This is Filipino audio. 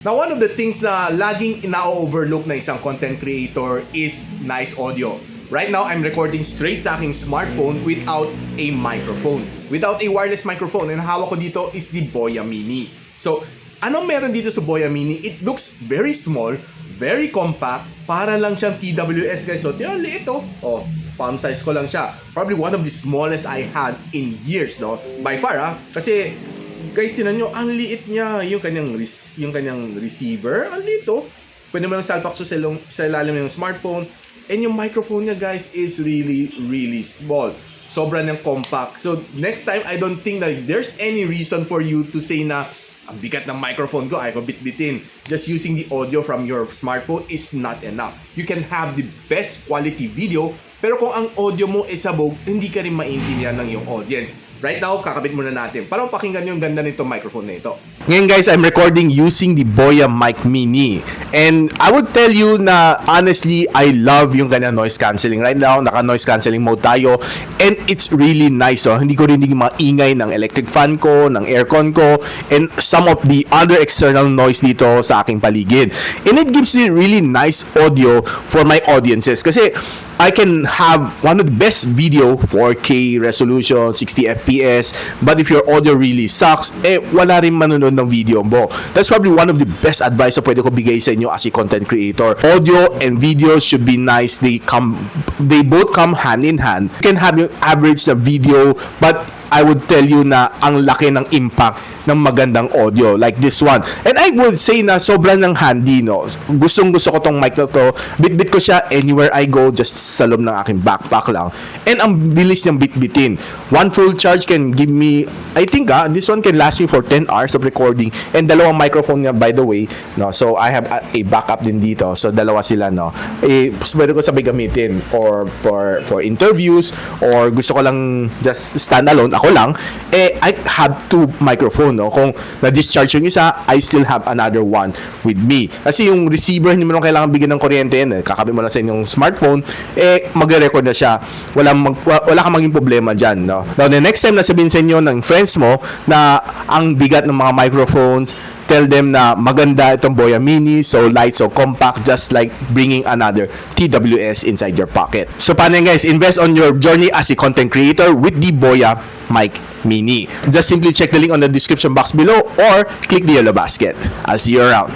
Now, one of the things na laging ina-overlook na isang content creator is nice audio. Right now, I'm recording straight sa aking smartphone without a microphone. Without a wireless microphone. And hawak ko dito is the Boya Mini. So, anong meron dito sa Boya Mini? It looks very small, very compact. Para lang siyang TWS, guys. So, tiyan, liit oh. Oh, palm size ko lang siya. Probably one of the smallest I had in years, no? By far, Kasi, guys, tinan nyo, ang liit niya. Yung kanyang receiver, ang liit oh. Pwede mo lang salpak sa ilalim ng smartphone. And yung microphone niya, guys, is really, really small. Sobra niyang compact. So, next time, I don't think that there's any reason for you to say na ang bigat ng microphone ko, ay ko bit-bitin. Just using the audio from your smartphone is not enough. You can have the best quality video, pero kung ang audio mo is sabog, hindi ka rin maintindihan ng iyong audience. Right now, kakabit muna natin para mapakinggan yung ganda nito microphone na ito. Ngayon guys, I'm recording using the Boya Mic Mini. And I would tell you na honestly, I love yung kanya noise cancelling. Right now, naka noise cancelling mode tayo. And it's really nice. Oh. Hindi ko rinig yung mga ingay ng electric fan ko, ng aircon ko, and some of the other external noise dito sa aking paligid. And it gives me really nice audio for my audiences. Kasi I can have one of the best video, 4K resolution, 60 FPS, but if your audio really sucks, wala rin manonood ng video mo. That's probably one of the best advice na pwede ko bigay sa inyo as a content creator. Audio and video should be nice. They both come hand in hand. You can have your average na video, but I would tell you na ang laki ng impact ng magandang audio like this one. And I would say na sobrang ng handy, no? Gustong-gusto ko tong mic na to. Bit-bit ko siya anywhere I go, just sa loob ng aking backpack lang. And ang bilis niyang bit-bitin. One full charge can give me, I think this one can last me for 10 hours of recording. And dalawang microphone niya, by the way, no? So I have a backup din dito. So dalawa sila, no? Pwede ko sabay gamitin or for interviews, or gusto ko lang just stand alone, ako lang, I have two microphone, no? Kung na-discharge yung isa, I still have another one with me. Kasi yung receiver, hindi mo lang kailangan bigyan ng kuryente yan. Kakabit mo lang sa inyong smartphone, mag-record na siya. Wala kang maging problema dyan, no? Now, the next time na sabihin sa inyo ng friends mo na ang bigat ng mga microphones, tell them na maganda itong Boya Mini, so light, so compact, just like bringing another TWS inside your pocket. So paano yan guys? Invest on your journey as a content creator with the Boya Mic Mini. Just simply check the link on the description box below or click the yellow basket. I'll see you around.